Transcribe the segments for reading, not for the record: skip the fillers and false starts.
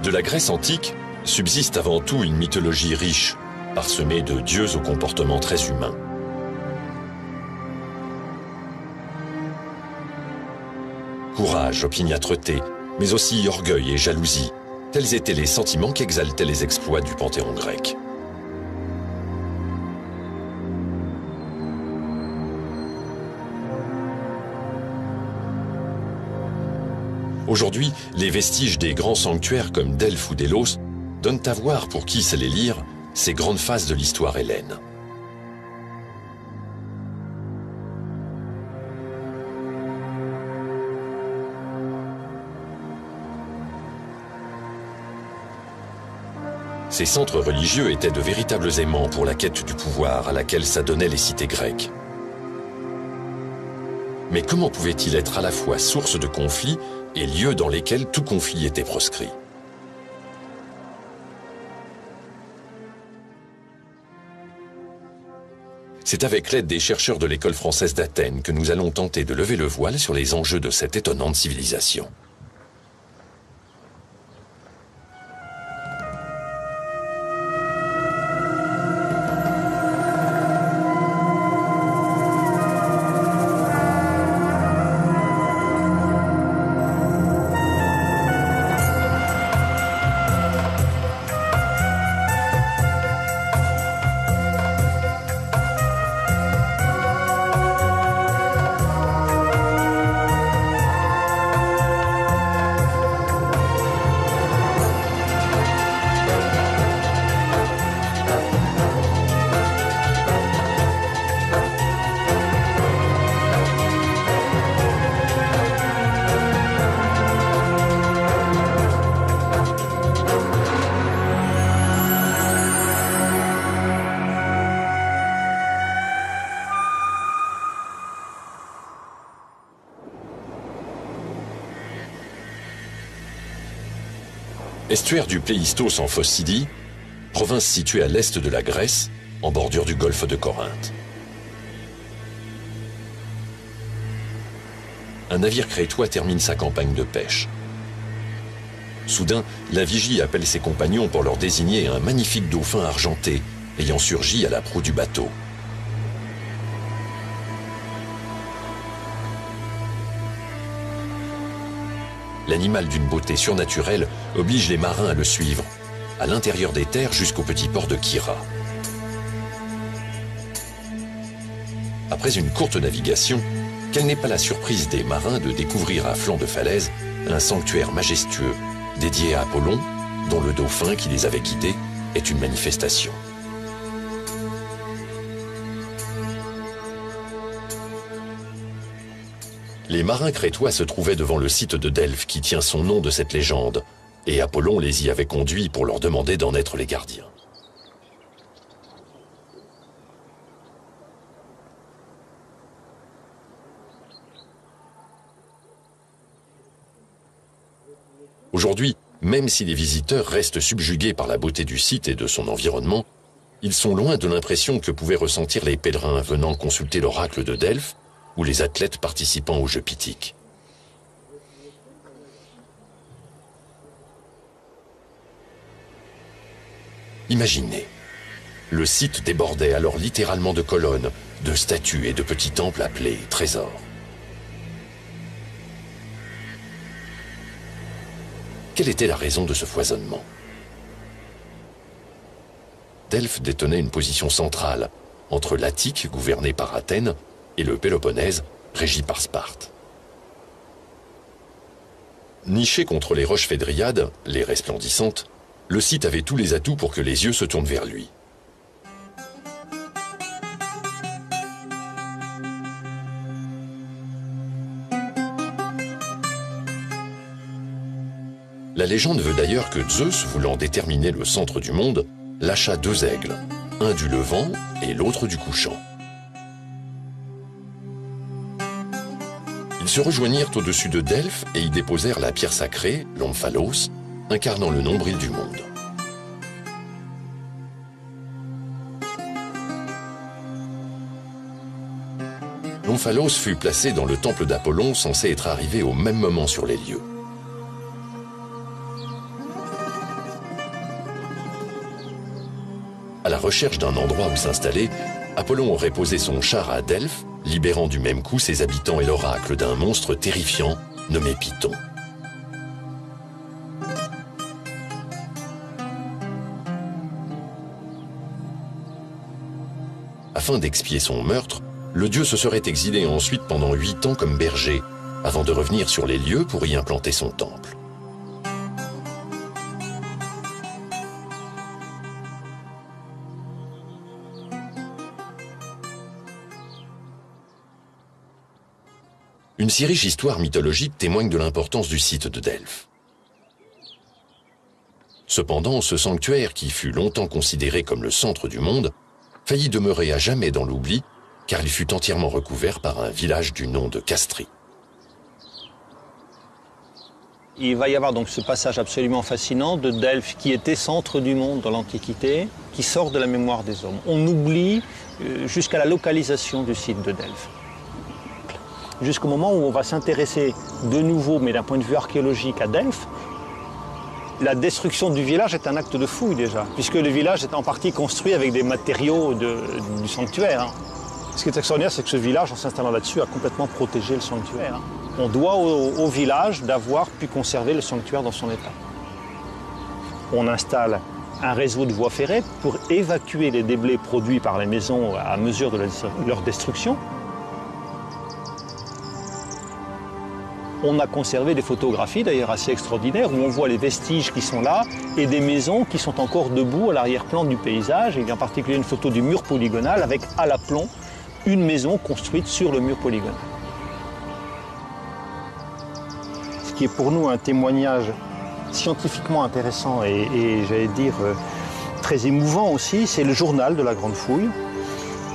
De la Grèce antique subsiste avant tout une mythologie riche, parsemée de dieux au comportement très humain. Courage, opiniâtreté, mais aussi orgueil et jalousie, tels étaient les sentiments qu'exaltaient les exploits du panthéon grec. Aujourd'hui, les vestiges des grands sanctuaires comme Delphes ou Délos donnent à voir, pour qui sait les lire, ces grandes phases de l'histoire hellène. Ces centres religieux étaient de véritables aimants pour la quête du pouvoir à laquelle s'adonnaient les cités grecques. Mais comment pouvaient-ils être à la fois source de conflits et lieux dans lesquels tout conflit était proscrit? C'est avec l'aide des chercheurs de l'école française d'Athènes que nous allons tenter de lever le voile sur les enjeux de cette étonnante civilisation. Estuaire du Pléistos en Phocydie, province située à l'est de la Grèce, en bordure du golfe de Corinthe. Un navire crétois termine sa campagne de pêche. Soudain, la vigie appelle ses compagnons pour leur désigner un magnifique dauphin argenté ayant surgi à la proue du bateau. L'animal d'une beauté surnaturelle oblige les marins à le suivre, à l'intérieur des terres jusqu'au petit port de Kyra. Après une courte navigation, quelle n'est pas la surprise des marins de découvrir à flanc de falaise un sanctuaire majestueux dédié à Apollon, dont le dauphin qui les avait guidés est une manifestation. Les marins crétois se trouvaient devant le site de Delphes qui tient son nom de cette légende, et Apollon les y avait conduits pour leur demander d'en être les gardiens. Aujourd'hui, même si les visiteurs restent subjugués par la beauté du site et de son environnement, ils sont loin de l'impression que pouvaient ressentir les pèlerins venant consulter l'oracle de Delphes ou les athlètes participant aux Jeux Pythiques. Imaginez, le site débordait alors littéralement de colonnes, de statues et de petits temples appelés trésors. Quelle était la raison de ce foisonnement? Delphes détenait une position centrale entre l'Attique, gouvernée par Athènes, et le Péloponnèse, régi par Sparte. Niché contre les roches Phédriades, les resplendissantes, le site avait tous les atouts pour que les yeux se tournent vers lui. La légende veut d'ailleurs que Zeus, voulant déterminer le centre du monde, lâcha deux aigles, un du levant et l'autre du couchant. Ils se rejoignirent au-dessus de Delphes et y déposèrent la pierre sacrée, l'omphalos, incarnant le nombril du monde. L'omphalos fut placé dans le temple d'Apollon, censé être arrivé au même moment sur les lieux. recherche d'un endroit où s'installer, Apollon aurait posé son char à Delphes, libérant du même coup ses habitants et l'oracle d'un monstre terrifiant nommé Python. Afin d'expier son meurtre, le dieu se serait exilé ensuite pendant 8 ans comme berger, avant de revenir sur les lieux pour y implanter son temple. Une si riche histoire mythologique témoigne de l'importance du site de Delphes. Cependant, ce sanctuaire, qui fut longtemps considéré comme le centre du monde, faillit demeurer à jamais dans l'oubli, car il fut entièrement recouvert par un village du nom de Castrie. Il va y avoir donc ce passage absolument fascinant de Delphes, qui était centre du monde dans l'Antiquité, qui sort de la mémoire des hommes. On oublie jusqu'à la localisation du site de Delphes. Jusqu'au moment où on va s'intéresser de nouveau, mais d'un point de vue archéologique, à Delphes, la destruction du village est un acte de fouille déjà, puisque le village est en partie construit avec des matériaux du sanctuaire. Ce qui est extraordinaire, c'est que ce village, en s'installant là-dessus, a complètement protégé le sanctuaire. On doit au village d'avoir pu conserver le sanctuaire dans son état. On installe un réseau de voies ferrées pour évacuer les déblais produits par les maisons à mesure de leur destruction. On a conservé des photographies d'ailleurs assez extraordinaires où on voit les vestiges qui sont là et des maisons qui sont encore debout à l'arrière-plan du paysage. Il y a en particulier une photo du mur polygonal avec à l'aplomb une maison construite sur le mur polygonal. Ce qui est pour nous un témoignage scientifiquement intéressant et j'allais dire très émouvant aussi, c'est le journal de la Grande Fouille,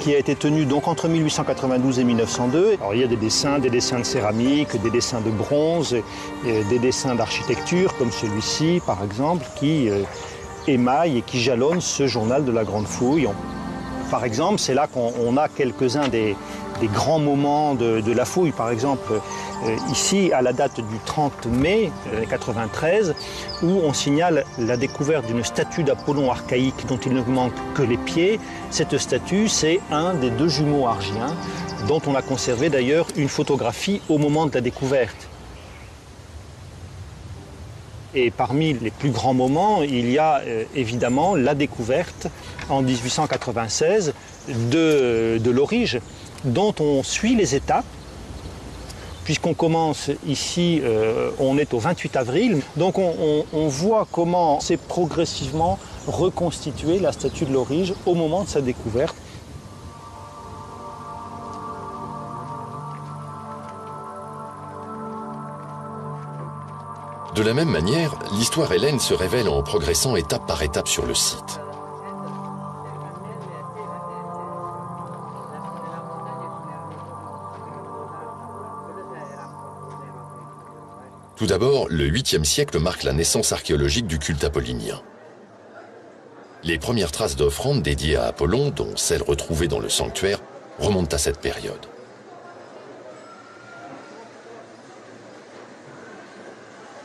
qui a été tenu donc entre 1892 et 1902. Alors, il y a des dessins de céramique, des dessins de bronze, des dessins d'architecture comme celui-ci par exemple, qui émaillent et qui jalonnent ce journal de la Grande Fouille. Par exemple, c'est là qu'on a quelques-uns des grands moments de la fouille. Par exemple, ici, à la date du 30 mai 93, où on signale la découverte d'une statue d'Apollon archaïque dont il ne manque que les pieds. Cette statue, c'est un des 2 jumeaux argiens, dont on a conservé d'ailleurs une photographie au moment de la découverte. Et parmi les plus grands moments, il y a évidemment la découverte en 1896 de l'Aurige, dont on suit les étapes, puisqu'on commence ici, on est au 28 avril, donc on voit comment s'est progressivement reconstituée la statue de l'Aurige au moment de sa découverte. De la même manière, l'histoire hellène se révèle en progressant étape par étape sur le site. Tout d'abord, le 8e siècle marque la naissance archéologique du culte apollinien. Les premières traces d'offrandes dédiées à Apollon, dont celles retrouvées dans le sanctuaire, remontent à cette période.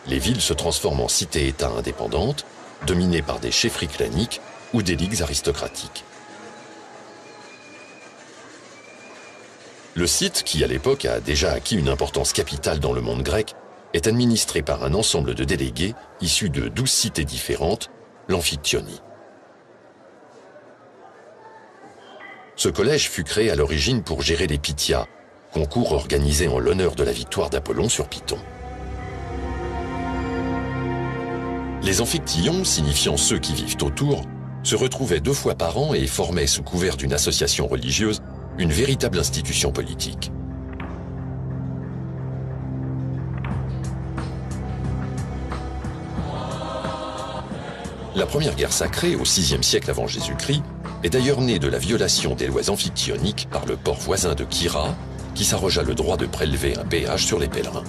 Les villes se transforment en cités-États indépendantes, dominées par des chefferies claniques ou des ligues aristocratiques. Le site, qui à l'époque a déjà acquis une importance capitale dans le monde grec, est administré par un ensemble de délégués issus de 12 cités différentes, l'Amphictyonie. Ce collège fut créé à l'origine pour gérer les Pythias, concours organisé en l'honneur de la victoire d'Apollon sur Python. Les Amphictyons, signifiant ceux qui vivent autour, se retrouvaient 2 fois par an et formaient, sous couvert d'une association religieuse, une véritable institution politique. La première guerre sacrée, au VIe siècle avant Jésus-Christ, est d'ailleurs née de la violation des lois amphictyoniques par le port voisin de Kyra, qui s'arrogea le droit de prélever un péage sur les pèlerins.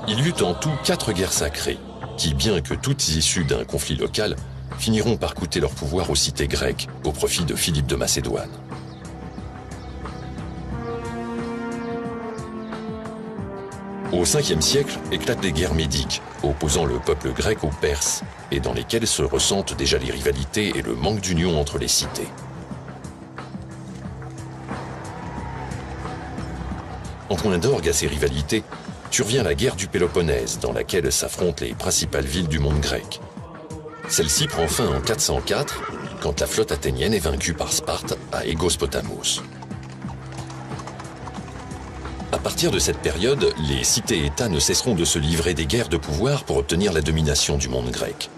Il y eut en tout 4 guerres sacrées, qui, bien que toutes issues d'un conflit local, finiront par coûter leur pouvoir aux cités grecques, au profit de Philippe de Macédoine. Au 5e siècle éclatent des guerres médiques, opposant le peuple grec aux Perses, et dans lesquelles se ressentent déjà les rivalités et le manque d'union entre les cités. En point d'orgue à ces rivalités, survient la guerre du Péloponnèse, dans laquelle s'affrontent les principales villes du monde grec. Celle-ci prend fin en 404, quand la flotte athénienne est vaincue par Sparte à Aigos-Potamos. À partir de cette période, les cités-États ne cesseront de se livrer des guerres de pouvoir pour obtenir la domination du monde grec.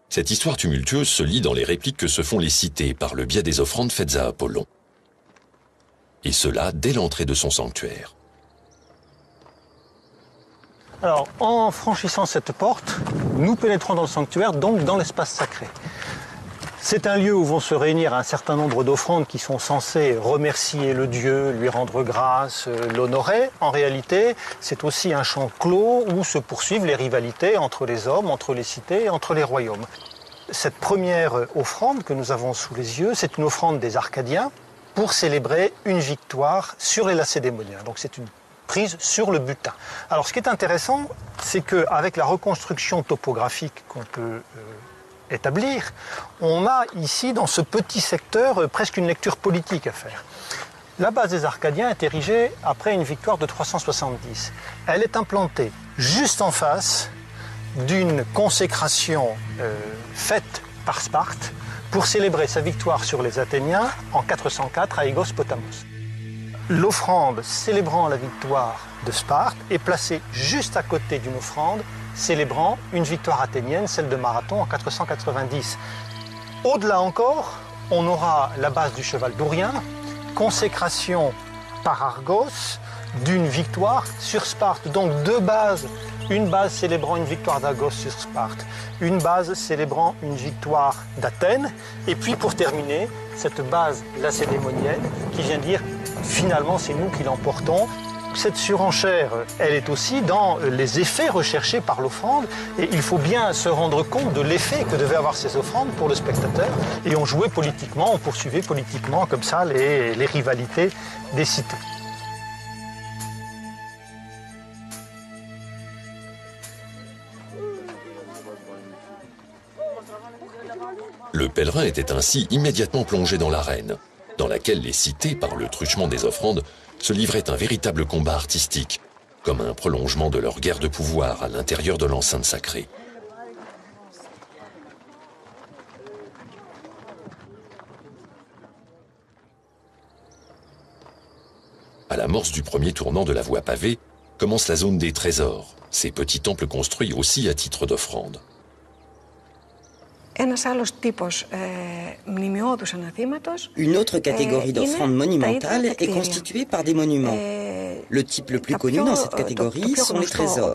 Cette histoire tumultueuse se lit dans les répliques que se font les cités par le biais des offrandes faites à Apollon. Et cela dès l'entrée de son sanctuaire. Alors, en franchissant cette porte, nous pénétrons dans le sanctuaire, donc dans l'espace sacré. C'est un lieu où vont se réunir un certain nombre d'offrandes qui sont censées remercier le Dieu, lui rendre grâce, l'honorer. En réalité, c'est aussi un champ clos où se poursuivent les rivalités entre les hommes, entre les cités et entre les royaumes. Cette première offrande que nous avons sous les yeux, c'est une offrande des Arcadiens pour célébrer une victoire sur les Lacédémoniens. Donc c'est une prise sur le butin. Alors ce qui est intéressant, c'est qu'avec la reconstruction topographique qu'on peut établir, on a ici dans ce petit secteur presque une lecture politique à faire. La base des Arcadiens est érigée après une victoire de 370. Elle est implantée juste en face d'une consécration faite par Sparte pour célébrer sa victoire sur les Athéniens en 404 à Aigos-Potamos. L'offrande célébrant la victoire de Sparte est placée juste à côté d'une offrande célébrant une victoire athénienne, celle de Marathon en 490. Au-delà encore, on aura la base du cheval dourien, consécration par Argos d'une victoire sur Sparte. Donc deux bases, une base célébrant une victoire d'Argos sur Sparte, une base célébrant une victoire d'Athènes, et puis pour terminer, cette base lacédémonienne qui vient dire finalement c'est nous qui l'emportons. Cette surenchère, elle est aussi dans les effets recherchés par l'offrande et il faut bien se rendre compte de l'effet que devaient avoir ces offrandes pour le spectateur. Et on jouait politiquement, on poursuivait politiquement comme ça les rivalités des cités. Le pèlerin était ainsi immédiatement plongé dans l'arène, dans laquelle les cités, par le truchement des offrandes, se livraient un véritable combat artistique, comme un prolongement de leur guerre de pouvoir à l'intérieur de l'enceinte sacrée. À l'amorce du premier tournant de la voie pavée, commence la zone des trésors, ces petits temples construits aussi à titre d'offrande. Une autre catégorie d'offrandes monumentales est constituée par des monuments. Le type le plus connu dans cette catégorie sont les trésors.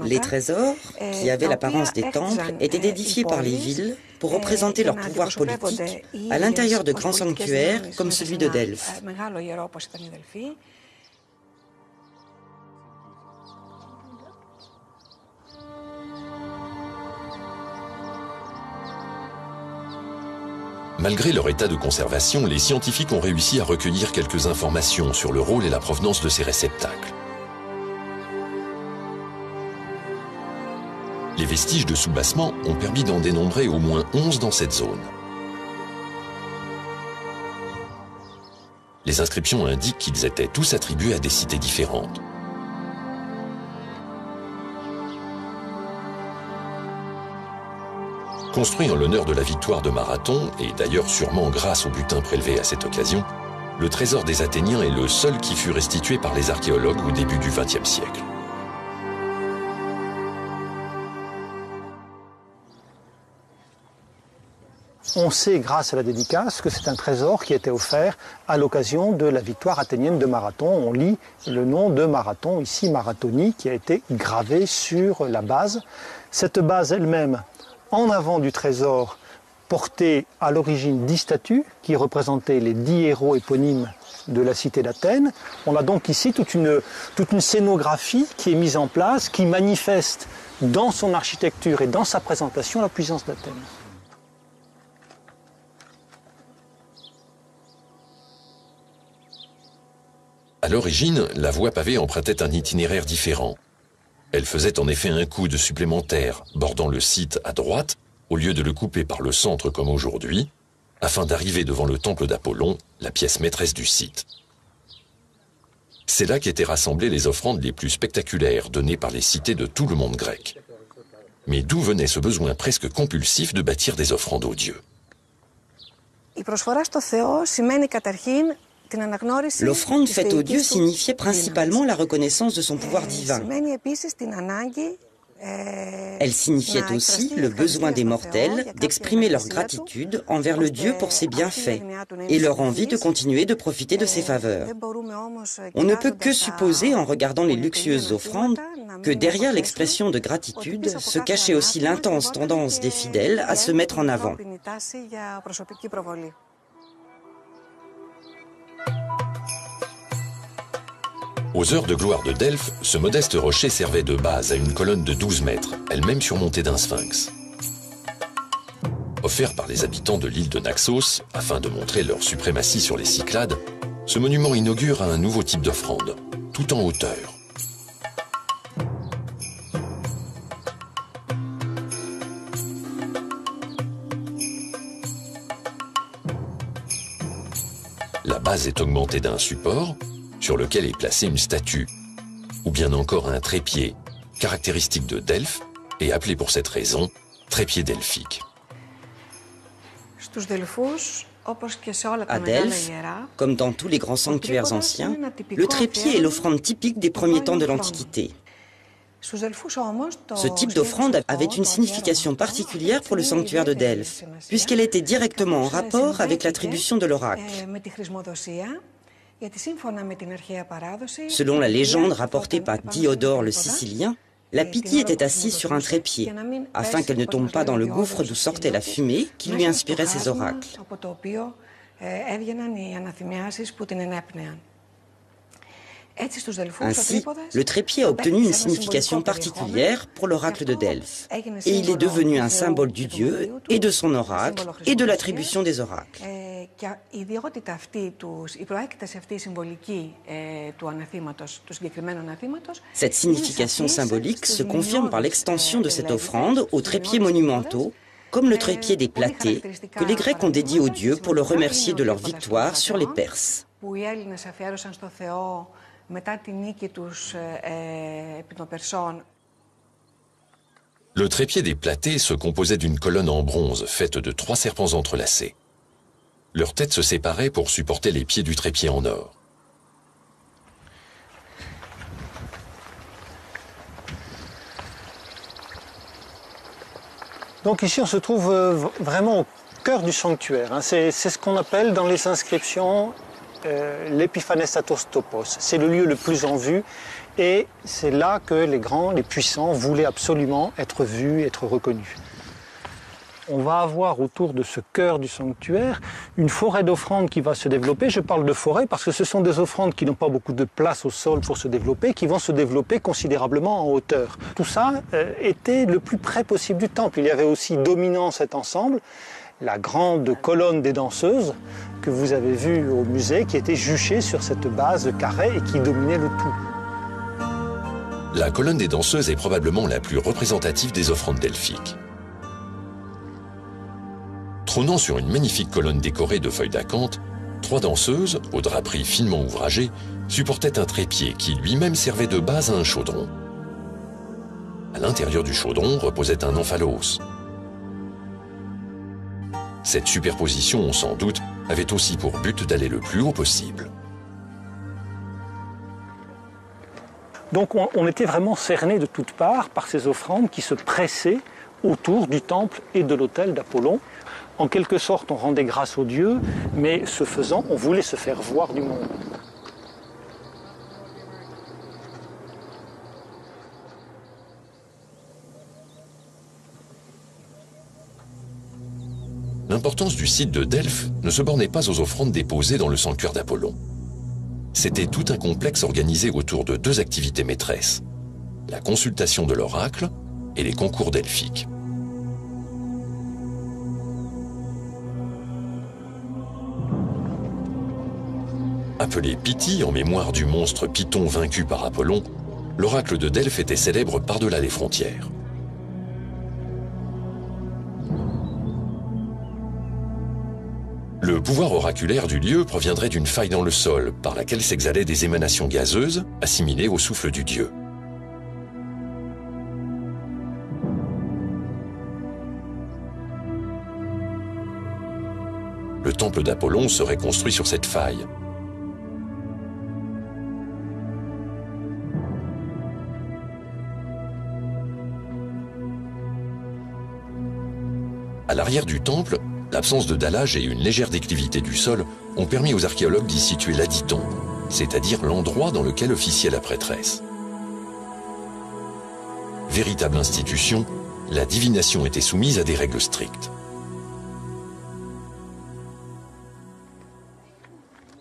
Les trésors, qui avaient l'apparence des temples, étaient édifiés par les villes pour représenter leur pouvoir politique à l'intérieur de grands sanctuaires comme celui de Delphes. Malgré leur état de conservation, les scientifiques ont réussi à recueillir quelques informations sur le rôle et la provenance de ces réceptacles. Les vestiges de soubassement ont permis d'en dénombrer au moins 11 dans cette zone. Les inscriptions indiquent qu'ils étaient tous attribués à des cités différentes. Construit en l'honneur de la victoire de Marathon, et d'ailleurs sûrement grâce au butin prélevé à cette occasion, le trésor des Athéniens est le seul qui fut restitué par les archéologues au début du XXe siècle. On sait, grâce à la dédicace, que c'est un trésor qui a été offert à l'occasion de la victoire athénienne de Marathon. On lit le nom de Marathon, ici Marathonie, qui a été gravé sur la base. Cette base elle-même, en avant du trésor, portait à l'origine 10 statues qui représentaient les 10 héros éponymes de la cité d'Athènes. On a donc ici toute une scénographie qui est mise en place, qui manifeste dans son architecture et dans sa présentation la puissance d'Athènes. À l'origine, la voie pavée empruntait un itinéraire différent. Elle faisait en effet un coude supplémentaire, bordant le site à droite, au lieu de le couper par le centre comme aujourd'hui, afin d'arriver devant le temple d'Apollon, la pièce maîtresse du site. C'est là qu'étaient rassemblées les offrandes les plus spectaculaires données par les cités de tout le monde grec. Mais d'où venait ce besoin presque compulsif de bâtir des offrandes aux dieux? L'offrande faite aux dieux signifiait principalement la reconnaissance de son pouvoir divin. Elle signifiait aussi le besoin des mortels d'exprimer leur gratitude envers le Dieu pour ses bienfaits et leur envie de continuer de profiter de ses faveurs. On ne peut que supposer, en regardant les luxueuses offrandes, que derrière l'expression de gratitude se cachait aussi l'intense tendance des fidèles à se mettre en avant. Aux heures de gloire de Delphes, ce modeste rocher servait de base à une colonne de 12 mètres, elle-même surmontée d'un sphinx. Offert par les habitants de l'île de Naxos, afin de montrer leur suprématie sur les Cyclades, ce monument inaugure un nouveau type d'offrande, tout en hauteur. La base est augmentée d'un support, sur lequel est placée une statue, ou bien encore un trépied, caractéristique de Delphes, et appelé pour cette raison trépied delphique. À Delphes, comme dans tous les grands sanctuaires anciens, le trépied est l'offrande typique des premiers temps de l'Antiquité. Ce type d'offrande avait une signification particulière pour le sanctuaire de Delphes, puisqu'elle était directement en rapport avec l'attribution de l'oracle. Selon la légende rapportée par Diodore le Sicilien, la Pythie était assise sur un trépied, afin qu'elle ne tombe pas dans le gouffre d'où sortait la fumée qui lui inspirait ses oracles. Ainsi, le trépied a obtenu une signification particulière pour l'oracle de Delphes, et il est devenu un symbole du dieu et de son oracle et de l'attribution des oracles. Cette signification symbolique se confirme par l'extension de cette offrande aux trépieds monumentaux, comme le trépied des Platées, que les Grecs ont dédié aux dieux pour le remercier de leur victoire sur les Perses. Le trépied des Platées se composait d'une colonne en bronze faite de 3 serpents entrelacés. Leurs têtes se séparaient pour supporter les pieds du trépied en or. Donc ici on se trouve vraiment au cœur du sanctuaire. C'est ce qu'on appelle dans les inscriptions l'Epiphanestatos Topos. C'est le lieu le plus en vue et c'est là que les grands, les puissants voulaient absolument être vus, être reconnus. On va avoir autour de ce cœur du sanctuaire une forêt d'offrandes qui va se développer. Je parle de forêt parce que ce sont des offrandes qui n'ont pas beaucoup de place au sol pour se développer, qui vont se développer considérablement en hauteur. Tout ça était le plus près possible du temple. Il y avait aussi dominant cet ensemble la grande colonne des danseuses que vous avez vue au musée, qui était juchée sur cette base carrée et qui dominait le tout. La colonne des danseuses est probablement la plus représentative des offrandes delphiques. Trônant sur une magnifique colonne décorée de feuilles d'acanthe, 3 danseuses, aux draperies finement ouvragées, supportaient un trépied qui lui-même servait de base à un chaudron. À l'intérieur du chaudron reposait un omphalos. Cette superposition, sans doute, avait aussi pour but d'aller le plus haut possible. Donc on était vraiment cerné de toutes parts par ces offrandes qui se pressaient autour du temple et de l'autel d'Apollon. En quelque sorte, on rendait grâce aux dieux, mais ce faisant, on voulait se faire voir du monde. L'importance du site de Delphes ne se bornait pas aux offrandes déposées dans le sanctuaire d'Apollon. C'était tout un complexe organisé autour de 2 activités maîtresses. La consultation de l'oracle et les concours delphiques. Appelé Pythie en mémoire du monstre Python vaincu par Apollon, l'oracle de Delphes était célèbre par-delà les frontières. Le pouvoir oraculaire du lieu proviendrait d'une faille dans le sol par laquelle s'exhalaient des émanations gazeuses assimilées au souffle du dieu. Le temple d'Apollon serait construit sur cette faille. À l'arrière du temple, l'absence de dallage et une légère déclivité du sol ont permis aux archéologues d'y situer l'aditon, c'est-à-dire l'endroit dans lequel officiait la prêtresse. Véritable institution, la divination était soumise à des règles strictes.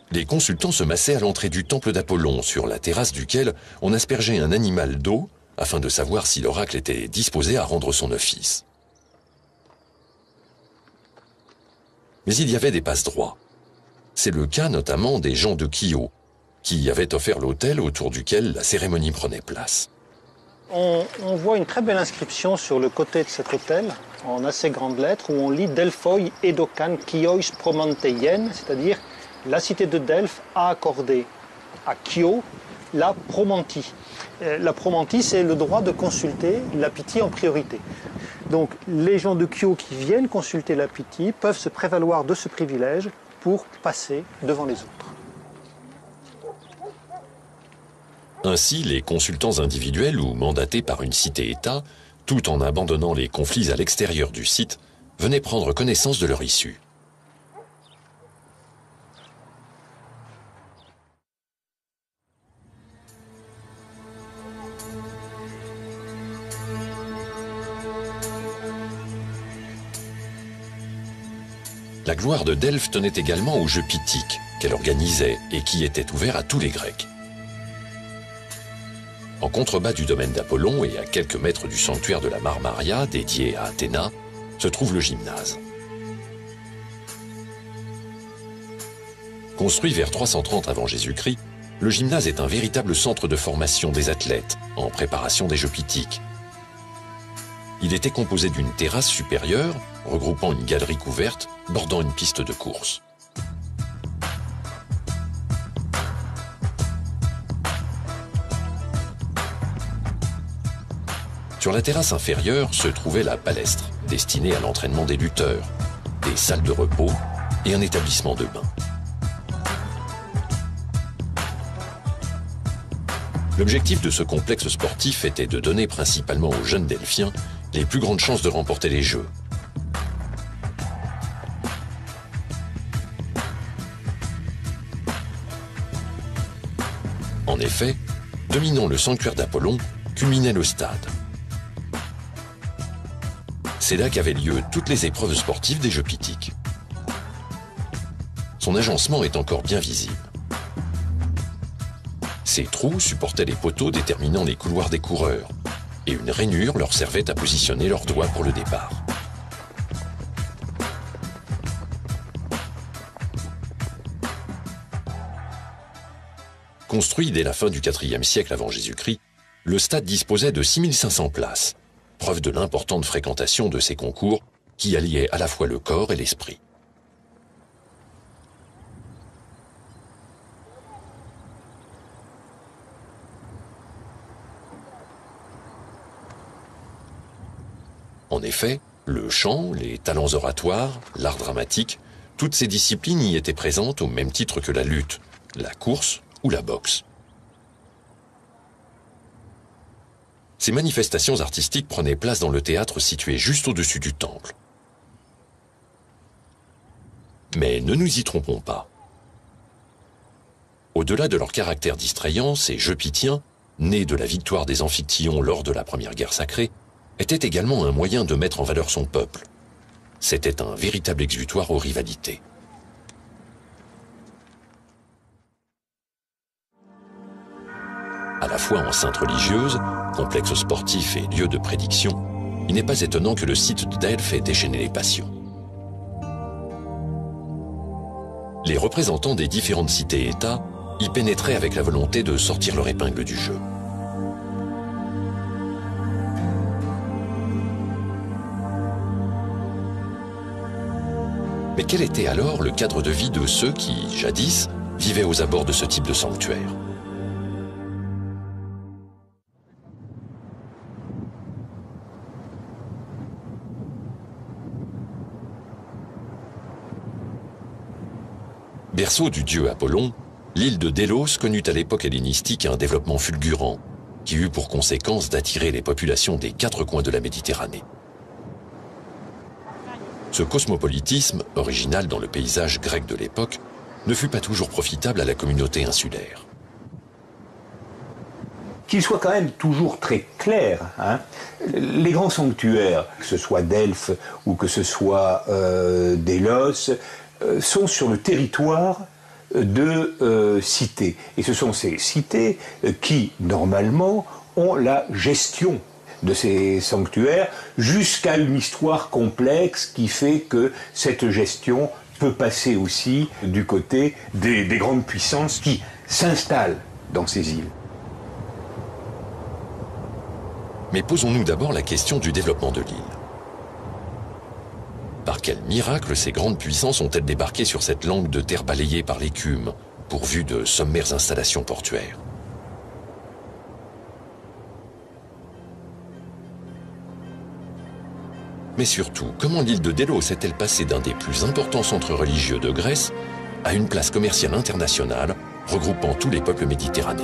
Les consultants se massaient à l'entrée du temple d'Apollon, sur la terrasse duquel on aspergeait un animal d'eau afin de savoir si l'oracle était disposé à rendre son office. Mais il y avait des passe-droits. C'est le cas notamment des gens de Chios, qui avaient offert l'autel autour duquel la cérémonie prenait place. On voit une très belle inscription sur le côté de cet autel, en assez grandes lettres, où on lit Delphoi edokan Chiois promanteien, c'est-à-dire la cité de Delphes a accordé à Chios la promantie. La promantie, c'est le droit de consulter la Pythie en priorité. Donc les gens de Chios qui viennent consulter la Pythie peuvent se prévaloir de ce privilège pour passer devant les autres. Ainsi, les consultants individuels ou mandatés par une cité-État, tout en abandonnant les conflits à l'extérieur du site, venaient prendre connaissance de leur issue. La gloire de Delphes tenait également aux Jeux pythiques qu'elle organisait et qui étaient ouverts à tous les Grecs. En contrebas du domaine d'Apollon et à quelques mètres du sanctuaire de la Marmaria, dédié à Athéna, se trouve le gymnase. Construit vers 330 avant Jésus-Christ, le gymnase est un véritable centre de formation des athlètes en préparation des Jeux pythiques. Il était composé d'une terrasse supérieure, regroupant une galerie couverte, bordant une piste de course. Sur la terrasse inférieure se trouvait la palestre, destinée à l'entraînement des lutteurs, des salles de repos et un établissement de bains. L'objectif de ce complexe sportif était de donner principalement aux jeunes Delphiens les plus grandes chances de remporter les Jeux. En effet, dominant le sanctuaire d'Apollon, culminait le stade. C'est là qu'avaient lieu toutes les épreuves sportives des Jeux pythiques. Son agencement est encore bien visible. Ces trous supportaient les poteaux déterminant les couloirs des coureurs, et une rainure leur servait à positionner leurs doigts pour le départ. Construit dès la fin du IVe siècle avant Jésus-Christ, le stade disposait de 6500 places, preuve de l'importante fréquentation de ces concours qui alliaient à la fois le corps et l'esprit. En effet, le chant, les talents oratoires, l'art dramatique, toutes ces disciplines y étaient présentes au même titre que la lutte, la course ou la boxe. Ces manifestations artistiques prenaient place dans le théâtre situé juste au-dessus du temple. Mais ne nous y trompons pas. Au-delà de leur caractère distrayant, ces Jeux pythiens, nés de la victoire des Amphictyons lors de la première guerre sacrée, était également un moyen de mettre en valeur son peuple. C'était un véritable exutoire aux rivalités. À la fois enceinte religieuse, complexe sportif et lieu de prédiction, il n'est pas étonnant que le site de Delphes ait déchaîné les passions. Les représentants des différentes cités-États y pénétraient avec la volonté de sortir leur épingle du jeu. Mais quel était alors le cadre de vie de ceux qui, jadis, vivaient aux abords de ce type de sanctuaire ? Berceau du dieu Apollon, l'île de Délos connut à l'époque hellénistique un développement fulgurant, qui eut pour conséquence d'attirer les populations des 4 coins de la Méditerranée. Ce cosmopolitisme, original dans le paysage grec de l'époque, ne fut pas toujours profitable à la communauté insulaire. Qu'il soit quand même toujours très clair, hein, les grands sanctuaires, que ce soit Delphes ou que ce soit Délos, sont sur le territoire de cités. Et ce sont ces cités qui, normalement, ont la gestion de ces sanctuaires, jusqu'à une histoire complexe qui fait que cette gestion peut passer aussi du côté des grandes puissances qui s'installent dans ces îles. Mais posons-nous d'abord la question du développement de l'île. Par quel miracle ces grandes puissances ont-elles débarqué sur cette langue de terre balayée par l'écume, pourvue de sommaires installations portuaires ? Mais surtout, comment l'île de Délos est-elle passée d'un des plus importants centres religieux de Grèce à une place commerciale internationale regroupant tous les peuples méditerranéens ?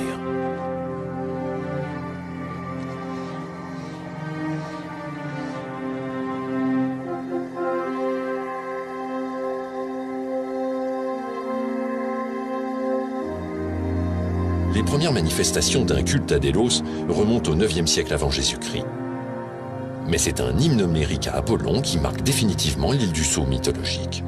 Les premières manifestations d'un culte à Délos remontent au IXe siècle avant Jésus-Christ. Mais c'est un hymne homérique à Apollon qui marque définitivement l'île du Sceau mythologique.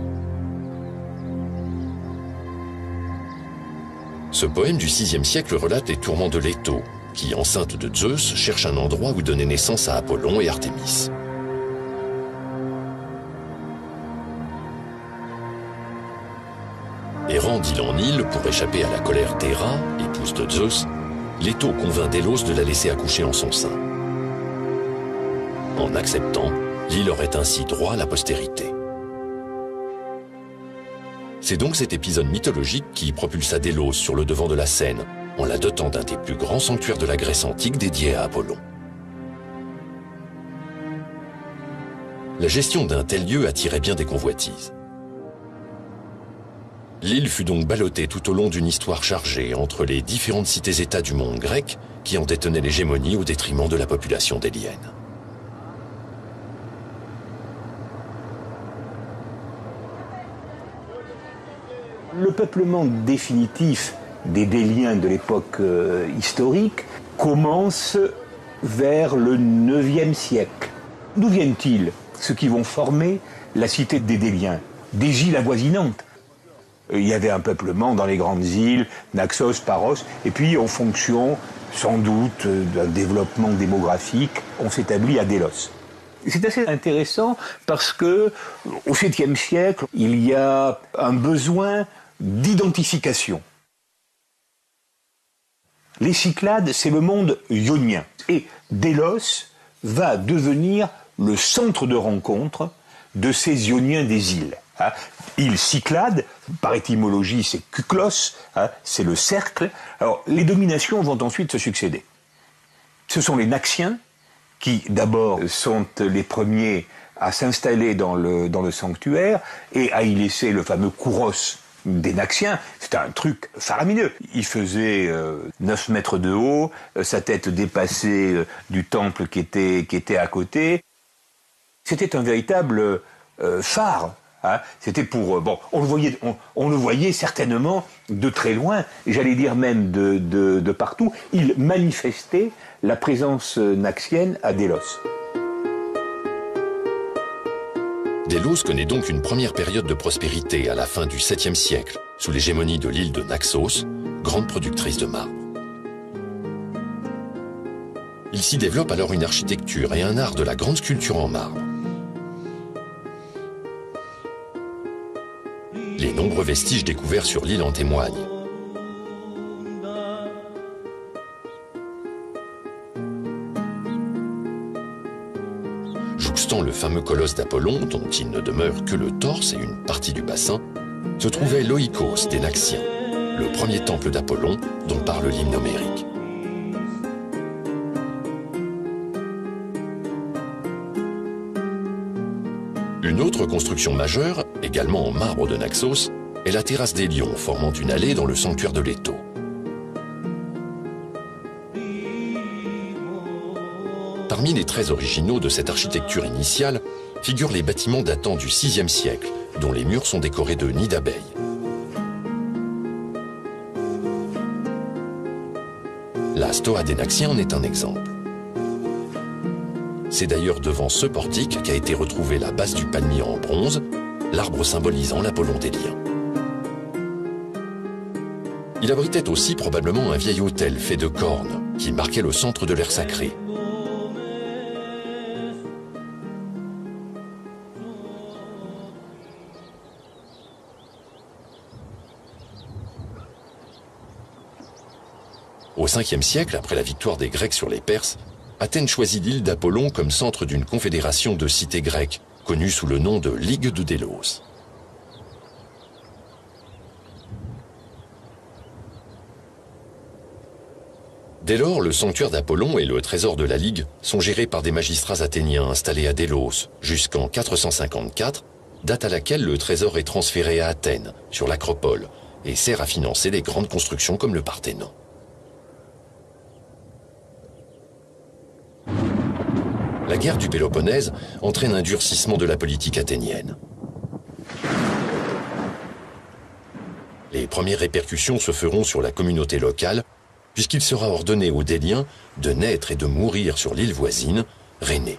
Ce poème du VIe siècle relate les tourments de Leto, qui, enceinte de Zeus, cherche un endroit où donner naissance à Apollon et Artémis. Errant d'île en île pour échapper à la colère d'Héra, épouse de Zeus, Leto convainc Délos de la laisser accoucher en son sein. En acceptant, l'île aurait ainsi droit à la postérité. C'est donc cet épisode mythologique qui propulsa Délos sur le devant de la scène, en la dotant d'un des plus grands sanctuaires de la Grèce antique dédié à Apollon. La gestion d'un tel lieu attirait bien des convoitises. L'île fut donc ballottée tout au long d'une histoire chargée entre les différentes cités-États du monde grec qui en détenaient l'hégémonie au détriment de la population délienne. Le peuplement définitif des Déliens de l'époque historique commence vers le IXe siècle. D'où viennent-ils, ceux qui vont former la cité des Déliens? Des îles avoisinantes. Il y avait un peuplement dans les grandes îles, Naxos, Paros, et puis en fonction, sans doute, d'un développement démographique, on s'établit à Délos. C'est assez intéressant parce que, au 7e siècle, il y a un besoin d'identification. Les Cyclades, c'est le monde ionien. Et Délos va devenir le centre de rencontre de ces Ioniens des îles. Île Cyclade, par étymologie, c'est Kuklos, c'est le cercle. Alors, les dominations vont ensuite se succéder. Ce sont les Naxiens qui, d'abord, sont les premiers à s'installer dans le sanctuaire et à y laisser le fameux kouros des Naxiens. C'était un truc faramineux. Il faisait 9 mètres de haut, sa tête dépassait du temple qui était à côté. C'était un véritable phare. C'était pour... on le voyait certainement de très loin, j'allais dire même de partout. Il manifestait la présence naxienne à Délos. Délos connaît donc une première période de prospérité à la fin du 7e siècle, sous l'hégémonie de l'île de Naxos, grande productrice de marbre. Il s'y développe alors une architecture et un art de la grande sculpture en marbre. Les nombreux vestiges découverts sur l'île en témoignent. Jouxtant le fameux colosse d'Apollon, dont il ne demeure que le torse et une partie du bassin, se trouvait l'Oikos des Naxiens, le premier temple d'Apollon dont parle l'hymne homérique. Une autre construction majeure, également en marbre de Naxos, est la terrasse des Lions, formant une allée dans le sanctuaire de Leto. Parmi les traits originaux de cette architecture initiale figurent les bâtiments datant du VIe siècle, dont les murs sont décorés de nids d'abeilles. La Stoa des Naxiens en est un exemple. C'est d'ailleurs devant ce portique qu'a été retrouvée la base du palmier en bronze, l'arbre symbolisant l'Apollon des liens. Il abritait aussi probablement un vieil autel fait de cornes, qui marquait le centre de l'aire sacrée. Au Ve siècle, après la victoire des Grecs sur les Perses, Athènes choisit l'île d'Apollon comme centre d'une confédération de cités grecques, connue sous le nom de Ligue de Délos. Dès lors, le sanctuaire d'Apollon et le trésor de la Ligue sont gérés par des magistrats athéniens installés à Délos jusqu'en 454, date à laquelle le trésor est transféré à Athènes, sur l'Acropole, et sert à financer des grandes constructions comme le Parthénon. La guerre du Péloponnèse entraîne un durcissement de la politique athénienne. Les premières répercussions se feront sur la communauté locale, puisqu'il sera ordonné aux Déliens de naître et de mourir sur l'île voisine, Rhénée.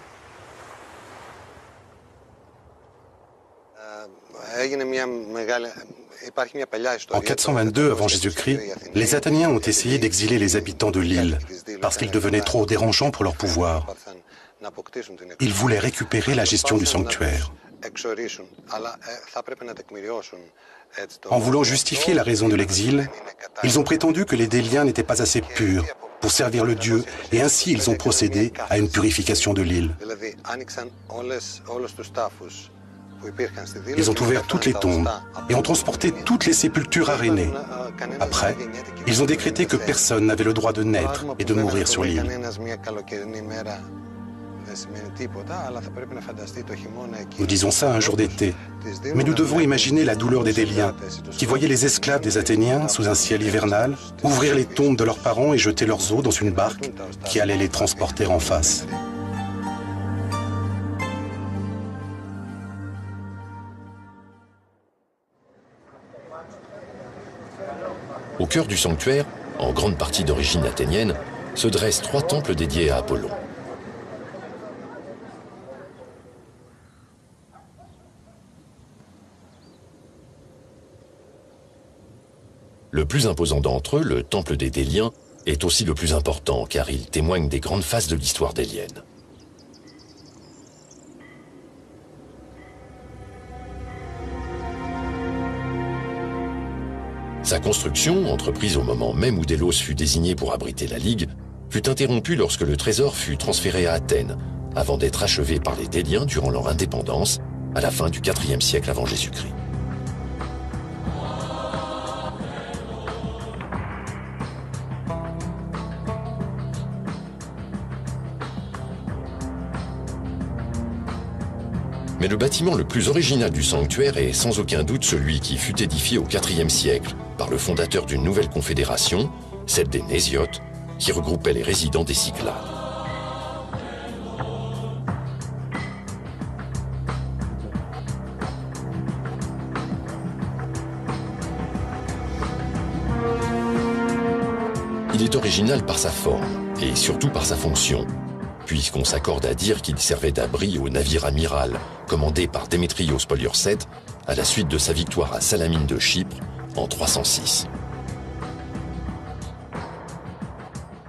En 422 avant Jésus-Christ, les Athéniens ont essayé d'exiler les habitants de l'île, parce qu'ils devenaient trop dérangeants pour leur pouvoir. Ils voulaient récupérer la gestion du sanctuaire. En voulant justifier la raison de l'exil, ils ont prétendu que les Déliens n'étaient pas assez purs pour servir le dieu, et ainsi ils ont procédé à une purification de l'île. Ils ont ouvert toutes les tombes et ont transporté toutes les sépultures à Rhénée. Après, ils ont décrété que personne n'avait le droit de naître et de mourir sur l'île. Nous disons ça un jour d'été, mais nous devons imaginer la douleur des Déliens, qui voyaient les esclaves des Athéniens, sous un ciel hivernal, ouvrir les tombes de leurs parents et jeter leurs os dans une barque qui allait les transporter en face. Au cœur du sanctuaire, en grande partie d'origine athénienne, se dressent 3 temples dédiés à Apollon. Le plus imposant d'entre eux, le temple des Déliens, est aussi le plus important car il témoigne des grandes phases de l'histoire délienne. Sa construction, entreprise au moment même où Délos fut désigné pour abriter la Ligue, fut interrompue lorsque le trésor fut transféré à Athènes, avant d'être achevé par les Déliens durant leur indépendance, à la fin du IVe siècle avant Jésus-Christ. Mais le bâtiment le plus original du sanctuaire est sans aucun doute celui qui fut édifié au IVe siècle par le fondateur d'une nouvelle confédération, celle des Nésiotes, qui regroupait les résidents des Cyclades. Il est original par sa forme et surtout par sa fonction, puisqu'on s'accorde à dire qu'il servait d'abri au navire amiral commandé par Démétrios Poliorcète à la suite de sa victoire à Salamine de Chypre en 306.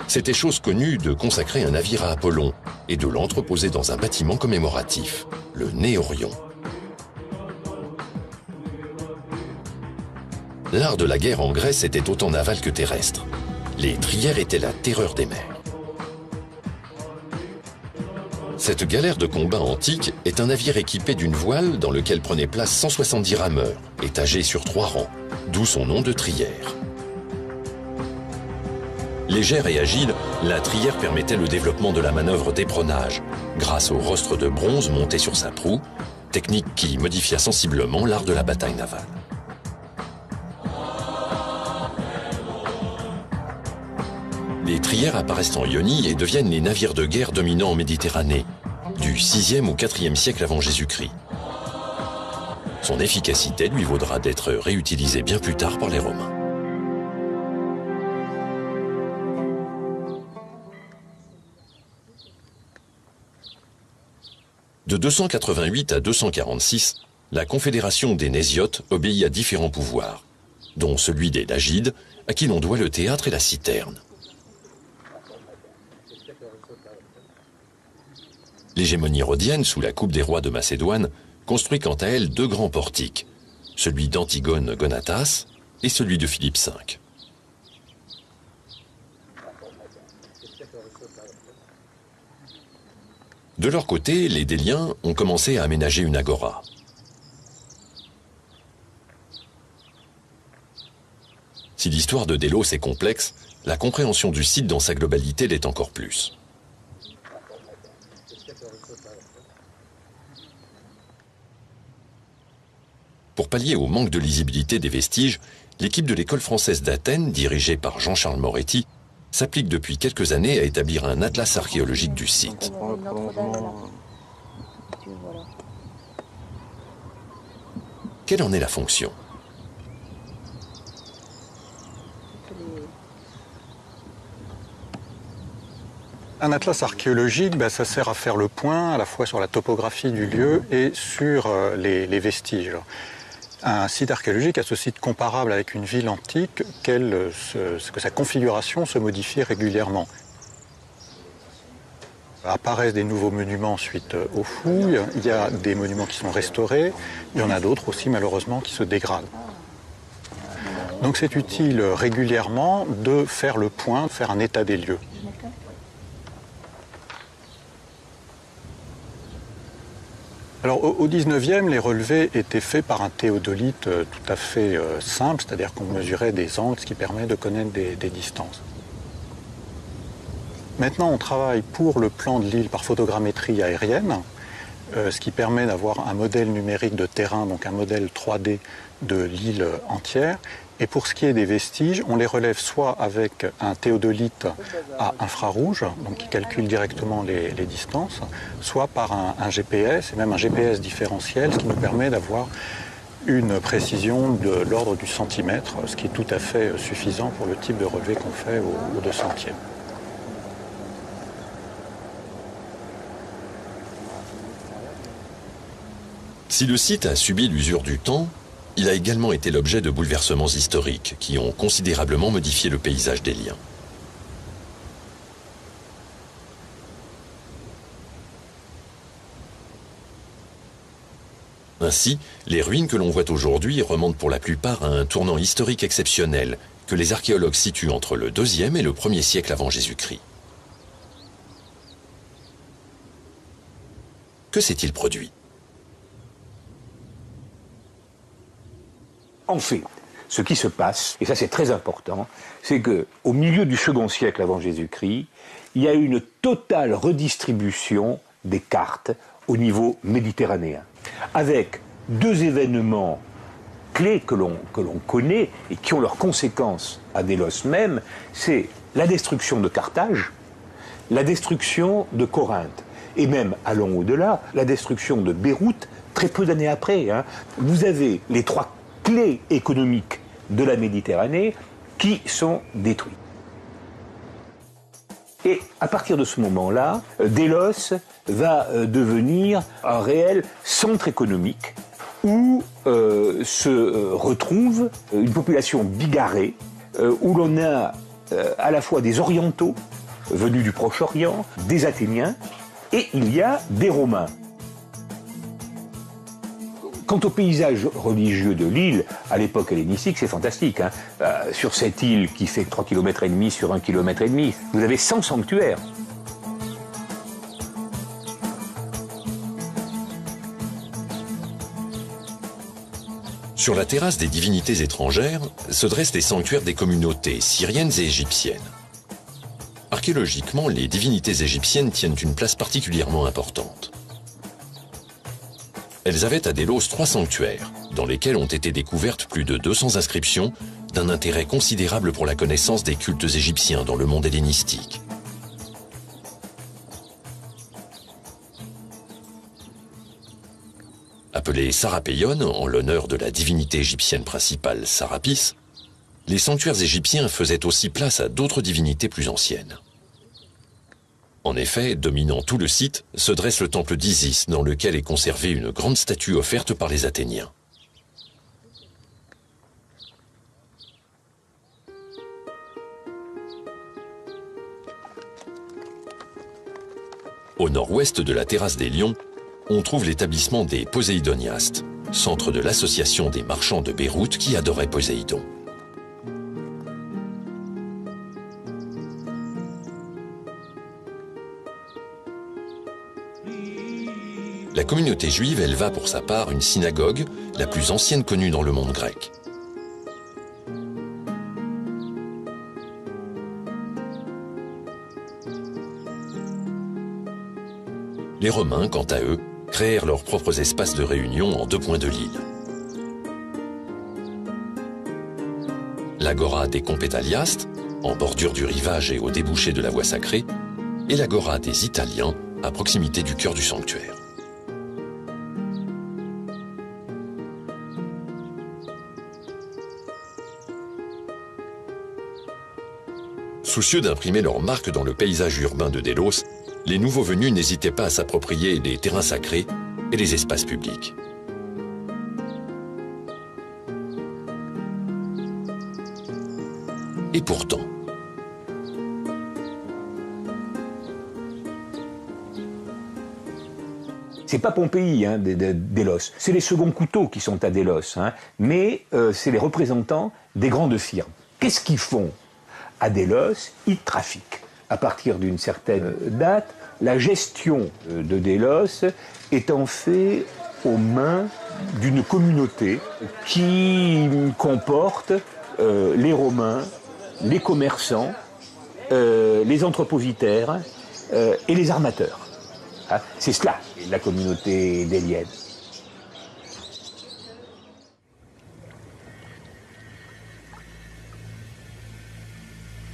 C'était chose connue de consacrer un navire à Apollon et de l'entreposer dans un bâtiment commémoratif, le Néorion. L'art de la guerre en Grèce était autant naval que terrestre. Les trières étaient la terreur des mers. Cette galère de combat antique est un navire équipé d'une voile dans lequel prenaient place 170 rameurs, étagés sur 3 rangs, d'où son nom de trière. Légère et agile, la trière permettait le développement de la manœuvre d'éperonnage, grâce au rostre de bronze monté sur sa proue, technique qui modifia sensiblement l'art de la bataille navale. Les trières apparaissent en Ionie et deviennent les navires de guerre dominants en Méditerranée, du 6e au 4e siècle avant Jésus-Christ. Son efficacité lui vaudra d'être réutilisée bien plus tard par les Romains. De 288 à 246, la confédération des Nésiotes obéit à différents pouvoirs, dont celui des Lagides, à qui l'on doit le théâtre et la citerne. L'hégémonie rhodienne, sous la coupe des rois de Macédoine, construit quant à elle 2 grands portiques, celui d'Antigone Gonatas et celui de Philippe V. De leur côté, les Déliens ont commencé à aménager une agora. Si l'histoire de Délos est complexe, la compréhension du site dans sa globalité l'est encore plus. Pour pallier au manque de lisibilité des vestiges, l'équipe de l'école française d'Athènes, dirigée par Jean-Charles Moretti, s'applique depuis quelques années à établir un atlas archéologique du site. Quelle en est la fonction ? Un atlas archéologique, ça sert à faire le point à la fois sur la topographie du lieu et sur les vestiges. Un site archéologique a ce site comparable avec une ville antique, que sa configuration se modifie régulièrement. Apparaissent des nouveaux monuments suite aux fouilles, il y a des monuments qui sont restaurés, il y en a d'autres aussi malheureusement qui se dégradent. Donc c'est utile régulièrement de faire le point, de faire un état des lieux. Alors au 19e, les relevés étaient faits par un théodolite tout à fait simple, c'est-à-dire qu'on mesurait des angles, ce qui permet de connaître des distances. Maintenant, on travaille pour le plan de l'île par photogrammétrie aérienne, ce qui permet d'avoir un modèle numérique de terrain, donc un modèle 3D de l'île entière. Et pour ce qui est des vestiges, on les relève soit avec un théodolite à infrarouge, donc qui calcule directement les distances, soit par un GPS, et même un GPS différentiel, ce qui nous permet d'avoir une précision de l'ordre du centimètre, ce qui est tout à fait suffisant pour le type de relevé qu'on fait au 200e. Si le site a subi l'usure du temps, il a également été l'objet de bouleversements historiques qui ont considérablement modifié le paysage des liens. Ainsi, les ruines que l'on voit aujourd'hui remontent pour la plupart à un tournant historique exceptionnel que les archéologues situent entre le IIe et le 1er siècle avant Jésus-Christ. Que s'est-il produit ? En fait, ce qui se passe, et ça c'est très important, c'est qu'au milieu du 2e siècle avant Jésus-Christ, il y a une totale redistribution des cartes au niveau méditerranéen, avec 2 événements clés que l'on connaît et qui ont leurs conséquences à Délos même, c'est la destruction de Carthage, la destruction de Corinthe, et même, allons au-delà, la destruction de Beyrouth, très peu d'années après. Vous avez les 3 clés économiques de la Méditerranée qui sont détruites. Et à partir de ce moment-là, Délos va devenir un réel centre économique où se retrouve une population bigarrée, où l'on a à la fois des orientaux venus du Proche-Orient, des Athéniens, et il y a des Romains. Quant au paysage religieux de l'île, à l'époque hellénistique, c'est fantastique. Hein. Sur cette île qui fait 3,5 km sur 1,5 km, vous avez 100 sanctuaires. Sur la terrasse des divinités étrangères se dressent les sanctuaires des communautés syriennes et égyptiennes. Archéologiquement, les divinités égyptiennes tiennent une place particulièrement importante. Elles avaient à Délos 3 sanctuaires, dans lesquels ont été découvertes plus de 200 inscriptions d'un intérêt considérable pour la connaissance des cultes égyptiens dans le monde hellénistique. Appelés Sarapéion en l'honneur de la divinité égyptienne principale Sarapis, les sanctuaires égyptiens faisaient aussi place à d'autres divinités plus anciennes. En effet, dominant tout le site, se dresse le temple d'Isis, dans lequel est conservée une grande statue offerte par les Athéniens. Au nord-ouest de la terrasse des Lions, on trouve l'établissement des Poséidoniastes, centre de l'association des marchands de Beyrouth qui adoraient Poséidon. La communauté juive éleva pour sa part une synagogue, la plus ancienne connue dans le monde grec. Les Romains, quant à eux, créèrent leurs propres espaces de réunion en 2 points de l'île. L'agora des Compétaliastes, en bordure du rivage et au débouché de la voie sacrée, et l'agora des Italiens, à proximité du cœur du sanctuaire. Soucieux d'imprimer leur marque dans le paysage urbain de Délos, les nouveaux venus n'hésitaient pas à s'approprier les terrains sacrés et les espaces publics. Et pourtant, c'est pas Pompéi, hein, Délos. C'est les seconds couteaux qui sont à Délos, hein, mais c'est les représentants des grandes firmes. Qu'est-ce qu'ils font à Délos? Ils trafiquent. À partir d'une certaine date, la gestion de Délos est en fait aux mains d'une communauté qui comporte les Romains, les commerçants, les anthropovitaires et les armateurs. Hein, c'est cela, la communauté délienne.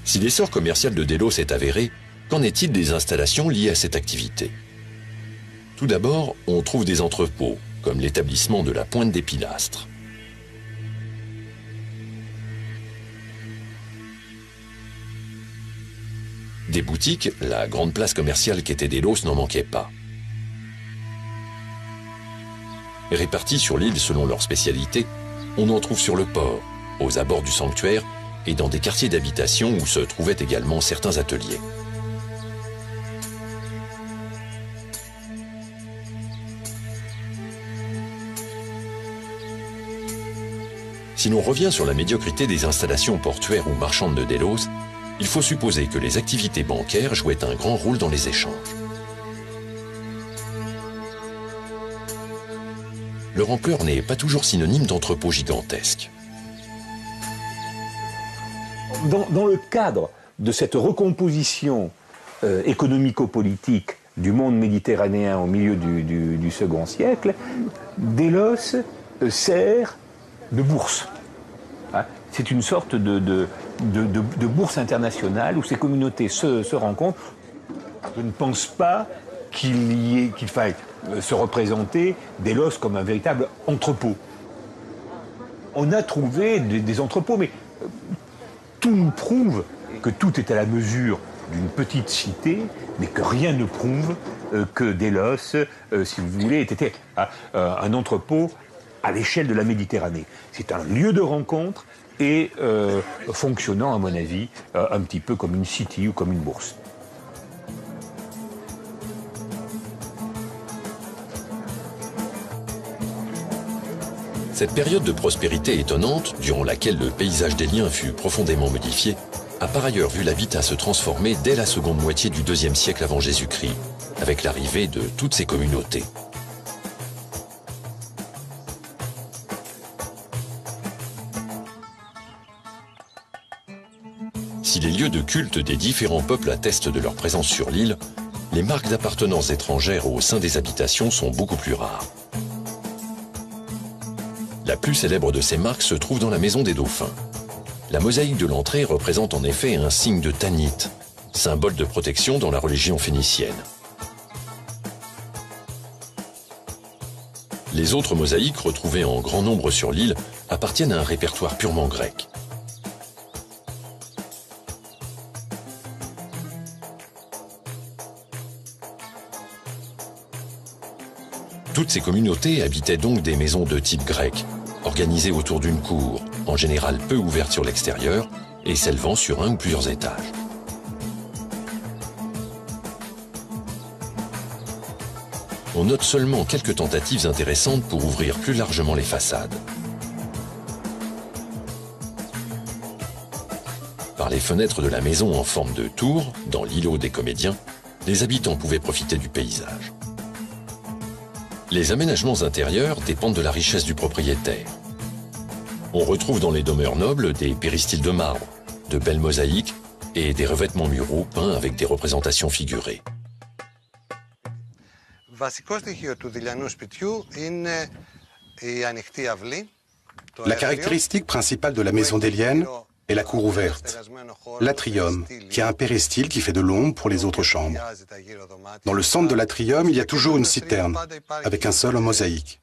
Si l'essor commercial de Délos est avéré, qu'en est-il des installations liées à cette activité? Tout d'abord, on trouve des entrepôts, comme l'établissement de la Pointe des Pilastres. Des boutiques, la grande place commerciale qu'était Délos n'en manquait pas. Répartis sur l'île selon leur spécialité, on en trouve sur le port, aux abords du sanctuaire et dans des quartiers d'habitation où se trouvaient également certains ateliers. Si l'on revient sur la médiocrité des installations portuaires ou marchandes de Délos, il faut supposer que les activités bancaires jouaient un grand rôle dans les échanges. Leur ampleur n'est pas toujours synonyme d'entrepôts gigantesques. Dans le cadre de cette recomposition économico-politique du monde méditerranéen au milieu du second siècle, Délos sert de bourse. Hein, c'est une sorte de bourse internationale où ces communautés se rencontrent. Je ne pense pas qu'il faille se représenter Délos comme un véritable entrepôt. On a trouvé des entrepôts, mais tout nous prouve que tout est à la mesure d'une petite cité, mais que rien ne prouve que Délos, si vous voulez, était un entrepôt à l'échelle de la Méditerranée. C'est un lieu de rencontre et fonctionnant, à mon avis, un petit peu comme une city ou comme une bourse. Cette période de prospérité étonnante, durant laquelle le paysage d'Élien fut profondément modifié, a par ailleurs vu l'habitat se transformer dès la seconde moitié du IIe siècle avant Jésus-Christ, avec l'arrivée de toutes ces communautés. Si les lieux de culte des différents peuples attestent de leur présence sur l'île, les marques d'appartenance étrangères au sein des habitations sont beaucoup plus rares. La plus célèbre de ces marques se trouve dans la maison des dauphins. La mosaïque de l'entrée représente en effet un signe de Tanit, symbole de protection dans la religion phénicienne. Les autres mosaïques retrouvées en grand nombre sur l'île appartiennent à un répertoire purement grec. Toutes ces communautés habitaient donc des maisons de type grec, organisées autour d'une cour, en général peu ouverte sur l'extérieur et s'élevant sur un ou plusieurs étages. On note seulement quelques tentatives intéressantes pour ouvrir plus largement les façades. Par les fenêtres de la maison en forme de tour, dans l'îlot des comédiens, les habitants pouvaient profiter du paysage. Les aménagements intérieurs dépendent de la richesse du propriétaire. On retrouve dans les demeures nobles des péristyles de marbre, de belles mosaïques et des revêtements muraux peints avec des représentations figurées. La caractéristique principale de la maison d'Élienne est la cour ouverte, l'atrium, qui a un péristyle qui fait de l'ombre pour les autres chambres. Dans le centre de l'atrium, il y a toujours une citerne, avec un sol en mosaïque.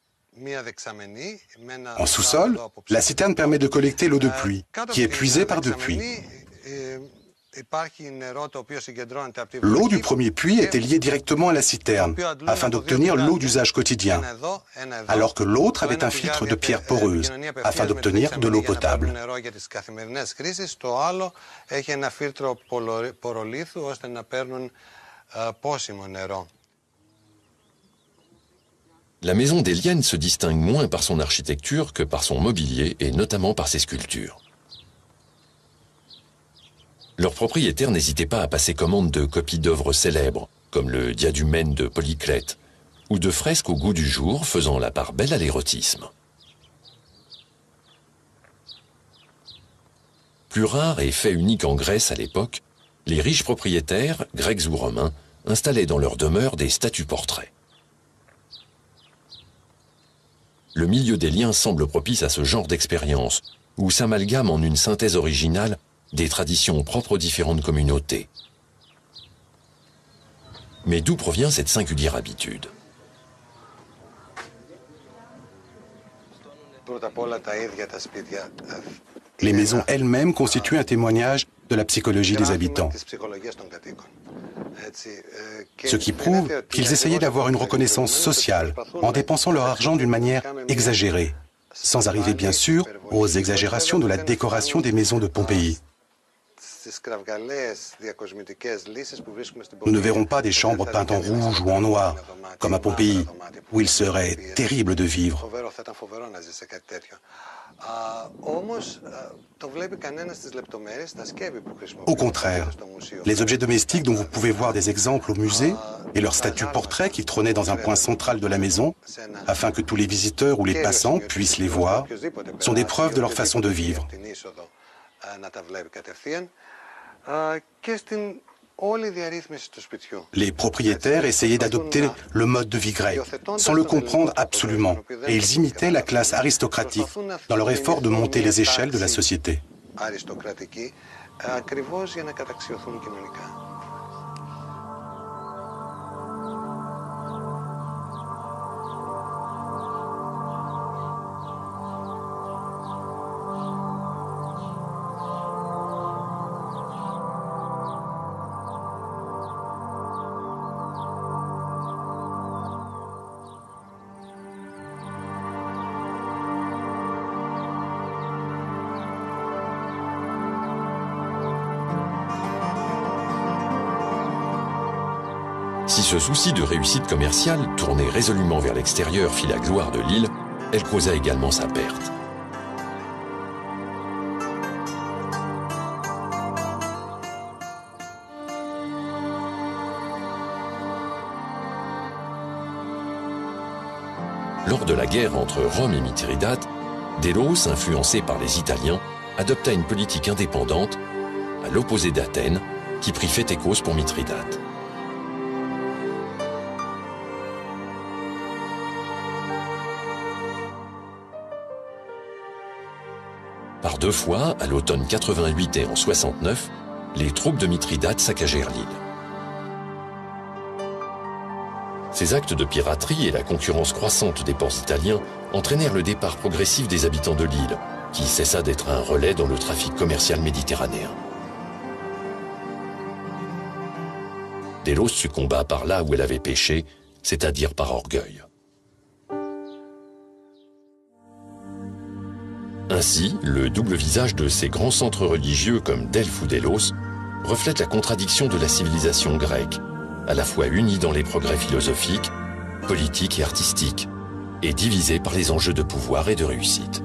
En sous-sol, la citerne permet de collecter l'eau de pluie, qui est puisée par deux puits. L'eau du premier puits était liée directement à la citerne, afin d'obtenir l'eau d'usage quotidien, alors que l'autre avait un filtre de pierre poreuse, afin d'obtenir de l'eau potable. La maison d'Élienne se distingue moins par son architecture que par son mobilier et notamment par ses sculptures. Leurs propriétaires n'hésitaient pas à passer commande de copies d'œuvres célèbres, comme le Diadumène de Polyclète, ou de fresques au goût du jour faisant la part belle à l'érotisme. Plus rare et fait unique en Grèce à l'époque, les riches propriétaires, grecs ou romains, installaient dans leurs demeures des statues portraits. Le milieu d'Élien semble propice à ce genre d'expérience, où s'amalgament en une synthèse originale des traditions propres aux différentes communautés. Mais d'où provient cette singulière habitude? Les maisons elles-mêmes constituent un témoignage de la psychologie des habitants. Ce qui prouve qu'ils essayaient d'avoir une reconnaissance sociale en dépensant leur argent d'une manière exagérée, sans arriver bien sûr aux exagérations de la décoration des maisons de Pompéi. Nous ne verrons pas des chambres peintes en rouge ou en noir, comme à Pompéi, où il serait terrible de vivre. Au contraire, les objets domestiques dont vous pouvez voir des exemples au musée et leurs statues portraits qui trônaient dans un point central de la maison, afin que tous les visiteurs ou les passants puissent les voir, sont des preuves de leur façon de vivre. Les propriétaires essayaient d'adopter le mode de vie grec, sans le comprendre absolument, et ils imitaient la classe aristocratique dans leur effort de monter les échelles de la société. Si ce souci de réussite commerciale, tourné résolument vers l'extérieur, fit la gloire de l'île, elle causa également sa perte. Lors de la guerre entre Rome et Mithridate, Délos, influencé par les Italiens, adopta une politique indépendante, à l'opposé d'Athènes, qui prit fait et cause pour Mithridate. Par 2 fois, à l'automne 88 et en 69, les troupes de Mithridate saccagèrent l'île. Ces actes de piraterie et la concurrence croissante des ports italiens entraînèrent le départ progressif des habitants de l'île, qui cessa d'être un relais dans le trafic commercial méditerranéen. Délos succomba par là où elle avait péché, c'est-à-dire par orgueil. Ainsi, le double visage de ces grands centres religieux comme Delphes ou Délos reflète la contradiction de la civilisation grecque, à la fois unie dans les progrès philosophiques, politiques et artistiques, et divisée par les enjeux de pouvoir et de réussite.